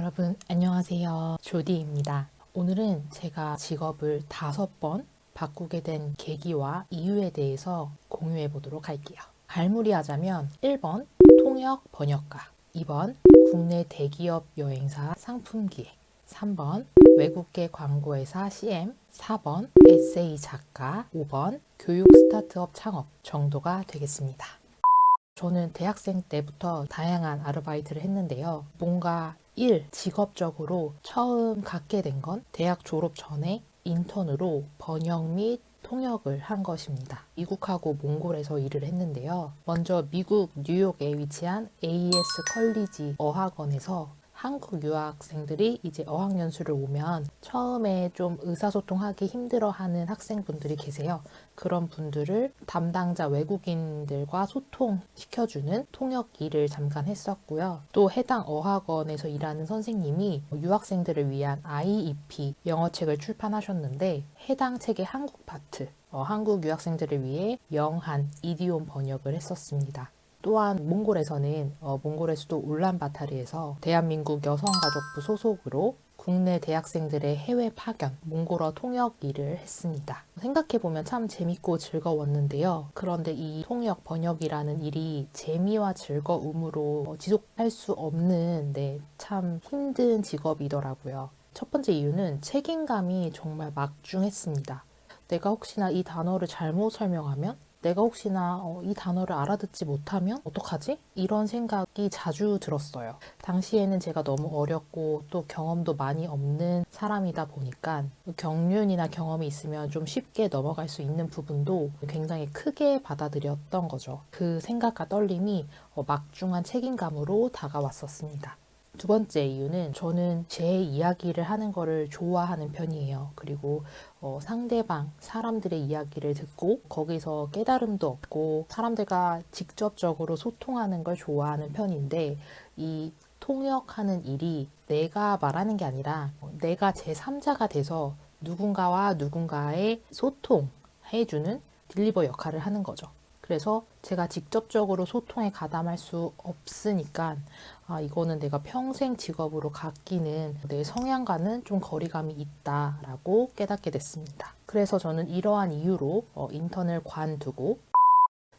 여러분 안녕하세요. 조디입니다. 오늘은 제가 직업을 5번 바꾸게 된 계기와 이유에 대해서 공유해 보도록 할게요. 갈무리하자면 1번 통역 번역가, 2번 국내 대기업 여행사 상품기획, 3번 외국계 광고회사 CM, 4번 에세이 작가, 5번 교육 스타트업 창업 정도가 되겠습니다. 저는 대학생 때부터 다양한 아르바이트를 했는데요. 뭔가 직업적으로 처음 갖게 된 건 대학 졸업 전에 인턴으로 번역 및 통역을 한 것입니다. 미국하고 몽골에서 일을 했는데요. 먼저 미국 뉴욕에 위치한 AS 컬리지 어학원에서 한국 유학생들이 이제 어학연수를 오면 처음에 좀 의사소통하기 힘들어하는 학생분들이 계세요. 그런 분들을 담당자 외국인들과 소통시켜주는 통역 일을 잠깐 했었고요. 또 해당 어학원에서 일하는 선생님이 유학생들을 위한 IEP 영어책을 출판하셨는데 해당 책의 한국 파트, 한국 유학생들을 위해 영한, 이디옴 번역을 했었습니다. 또한 몽골에서는 몽골의 수도 울란바타르에서 대한민국 여성가족부 소속으로 국내 대학생들의 해외 파견, 몽골어 통역 일을 했습니다. 생각해보면 참 재밌고 즐거웠는데요. 그런데 이 통역 번역이라는 일이 재미와 즐거움으로 지속할 수 없는 참 힘든 직업이더라고요. 첫 번째 이유는 책임감이 정말 막중했습니다. 내가 혹시나 이 단어를 잘못 설명하면? 내가 혹시나 이 단어를 알아듣지 못하면 어떡하지? 이런 생각이 자주 들었어요. 당시에는 제가 너무 어렸고 또 경험도 많이 없는 사람이다 보니까 경륜이나 경험이 있으면 좀 쉽게 넘어갈 수 있는 부분도 굉장히 크게 받아들였던 거죠. 그 생각과 떨림이 막중한 책임감으로 다가왔었습니다. 두 번째 이유는 저는 제 이야기를 하는 거를 좋아하는 편이에요. 그리고 상대방, 사람들의 이야기를 듣고 거기서 깨달음도 얻고 사람들과 직접적으로 소통하는 걸 좋아하는 편인데 이 통역하는 일이 내가 말하는 게 아니라 내가 제3자가 돼서 누군가와 누군가의 소통해주는 딜리버 역할을 하는 거죠. 그래서 제가 직접적으로 소통에 가담할 수 없으니까 이거는 내가 평생 직업으로 갖기는 내 성향과는 좀 거리감이 있다라고 깨닫게 됐습니다. 그래서 저는 이러한 이유로 인턴을 관두고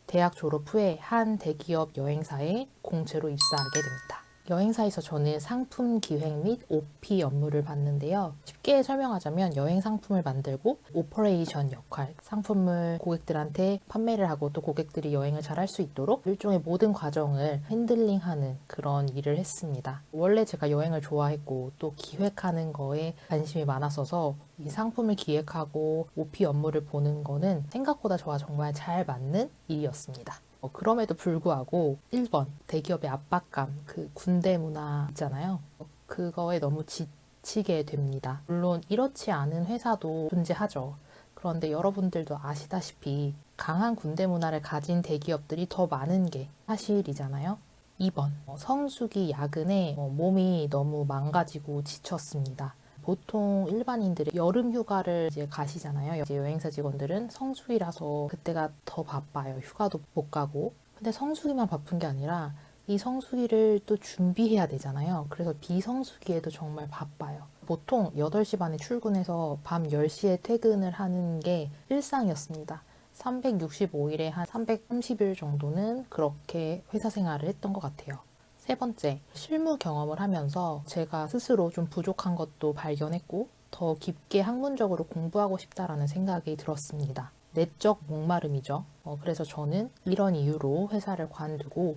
대학 졸업 후에 한 대기업 여행사에 공채로 입사하게 됩니다. 여행사에서 저는 상품 기획 및 OP 업무를 받는데요. 쉽게 설명하자면 여행 상품을 만들고 오퍼레이션 역할, 상품을 고객들한테 판매를 하고 또 고객들이 여행을 잘 할 수 있도록 일종의 모든 과정을 핸들링하는 그런 일을 했습니다. 원래 제가 여행을 좋아했고 또 기획하는 거에 관심이 많았어서 이 상품을 기획하고 OP 업무를 보는 거는 생각보다 저와 정말 잘 맞는 일이었습니다. 그럼에도 불구하고 1번 대기업의 압박감, 그 군대 문화 있잖아요. 그거에 너무 지치게 됩니다. 물론 이렇지 않은 회사도 존재하죠. 그런데 여러분들도 아시다시피 강한 군대 문화를 가진 대기업들이 더 많은 게 사실이잖아요. 2번 성수기 야근에 몸이 너무 망가지고 지쳤습니다. 보통 일반인들이 여름 휴가를 이제 가시잖아요. 이제 여행사 직원들은 성수기라서 그때가 더 바빠요. 휴가도 못 가고. 근데 성수기만 바쁜 게 아니라 이 성수기를 또 준비해야 되잖아요. 그래서 비성수기에도 정말 바빠요. 보통 8시 반에 출근해서 밤 10시에 퇴근을 하는 게 일상이었습니다. 365일에 한 330일 정도는 그렇게 회사 생활을 했던 것 같아요. 세 번째, 실무 경험을 하면서 제가 스스로 좀 부족한 것도 발견했고 더 깊게 학문적으로 공부하고 싶다라는 생각이 들었습니다. 내적 목마름이죠. 그래서 저는 이런 이유로 회사를 관두고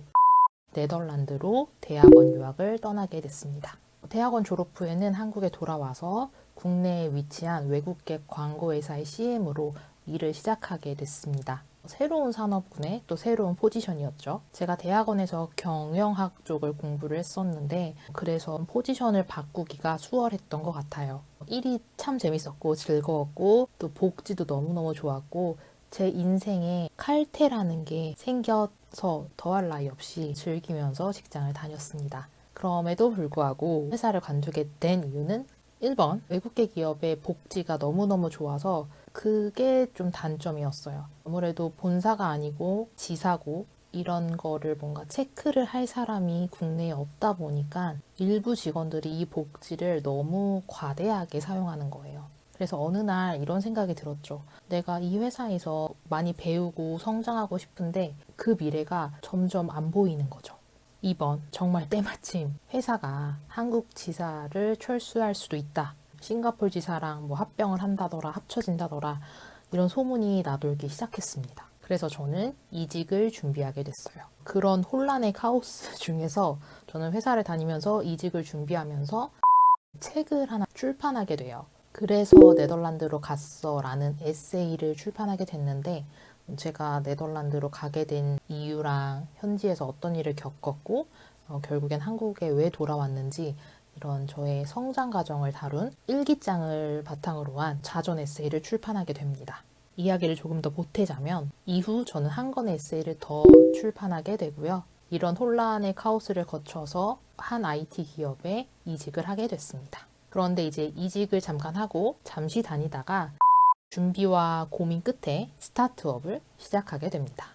네덜란드로 대학원 유학을 떠나게 됐습니다. 대학원 졸업 후에는 한국에 돌아와서 국내에 위치한 외국계 광고회사의 CM으로 일을 시작하게 됐습니다. 새로운 산업군의 또 새로운 포지션이었죠. 제가 대학원에서 경영학 쪽을 공부를 했었는데 그래서 포지션을 바꾸기가 수월했던 것 같아요. 일이 참 재밌었고 즐거웠고 또 복지도 너무너무 좋았고 제 인생에 칼퇴라는 게 생겨서 더할 나위 없이 즐기면서 직장을 다녔습니다. 그럼에도 불구하고 회사를 관두게 된 이유는 1번 외국계 기업의 복지가 너무너무 좋아서 그게 좀 단점이었어요. 아무래도 본사가 아니고 지사고 이런 거를 뭔가 체크를 할 사람이 국내에 없다 보니까 일부 직원들이 이 복지를 너무 과대하게 사용하는 거예요. 그래서 어느 날 이런 생각이 들었죠. 내가 이 회사에서 많이 배우고 성장하고 싶은데 그 미래가 점점 안 보이는 거죠. 이번 정말 때마침 회사가 한국 지사를 철수할 수도 있다. 싱가포르 지사랑 뭐 합병을 한다더라, 합쳐진다더라, 이런 소문이 나돌기 시작했습니다. 그래서 저는 이직을 준비하게 됐어요. 그런 혼란의 카오스 중에서 저는 회사를 다니면서 이직을 준비하면서 책을 하나 출판하게 돼요. 그래서 네덜란드로 갔어 라는 에세이를 출판하게 됐는데, 제가 네덜란드로 가게 된 이유랑 현지에서 어떤 일을 겪었고 결국엔 한국에 왜 돌아왔는지, 이런 저의 성장 과정을 다룬 일기장을 바탕으로 한 자전 에세이를 출판하게 됩니다. 이야기를 조금 더 보태자면, 이후 저는 한 권의 에세이를 더 출판하게 되고요. 이런 혼란의 카오스를 거쳐서 한 IT 기업에 이직을 하게 됐습니다. 그런데 이제 이직을 잠깐 하고 잠시 다니다가 준비와 고민 끝에 스타트업을 시작하게 됩니다.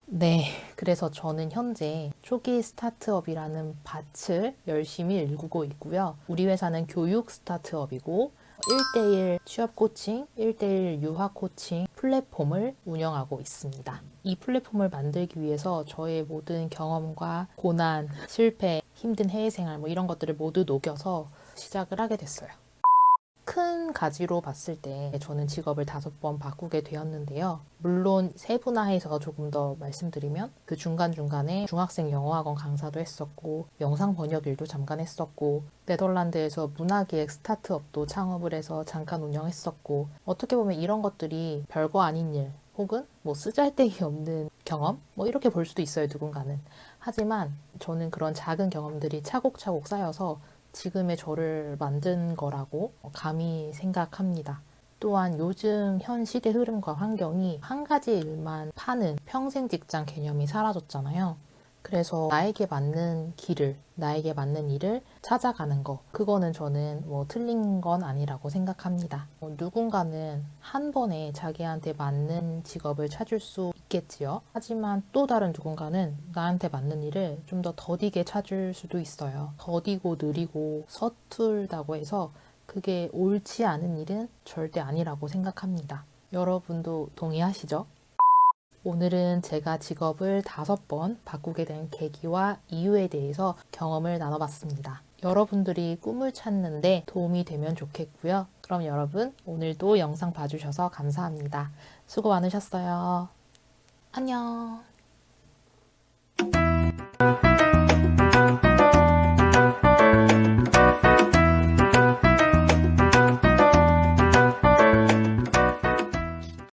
네, 그래서 저는 현재 초기 스타트업이라는 밭을 열심히 일구고 있고요. 우리 회사는 교육 스타트업이고 1대1 취업 코칭, 1대1 유학 코칭 플랫폼을 운영하고 있습니다. 이 플랫폼을 만들기 위해서 저의 모든 경험과 고난, 실패, 힘든 해외 생활 뭐 이런 것들을 모두 녹여서 시작을 하게 됐어요. 큰 가지로 봤을 때 저는 직업을 5번 바꾸게 되었는데요. 물론 세분화해서 조금 더 말씀드리면 그 중간중간에 중학생 영어학원 강사도 했었고, 영상 번역 일도 잠깐 했었고, 네덜란드에서 문화기획 스타트업도 창업을 해서 잠깐 운영했었고, 어떻게 보면 이런 것들이 별거 아닌 일 혹은 뭐 쓰잘데기 없는 경험? 뭐 이렇게 볼 수도 있어요, 누군가는. 하지만 저는 그런 작은 경험들이 차곡차곡 쌓여서 지금의 저를 만든 거라고 감히 생각합니다. 또한 요즘 현 시대 흐름과 환경이 한 가지 일만 파는 평생 직장 개념이 사라졌잖아요. 그래서 나에게 맞는 길을, 나에게 맞는 일을 찾아가는 거, 그거는 저는 뭐 틀린 건 아니라고 생각합니다. 누군가는 한 번에 자기한테 맞는 직업을 찾을 수 있겠지요. 하지만 또 다른 누군가는 나한테 맞는 일을 좀 더 더디게 찾을 수도 있어요. 더디고 느리고 서툴다고 해서 그게 옳지 않은 일은 절대 아니라고 생각합니다. 여러분도 동의하시죠? 오늘은 제가 직업을 5번 바꾸게 된 계기와 이유에 대해서 경험을 나눠봤습니다. 여러분들이 꿈을 찾는데 도움이 되면 좋겠고요. 그럼 여러분, 오늘도 영상 봐주셔서 감사합니다. 수고 많으셨어요. 안녕.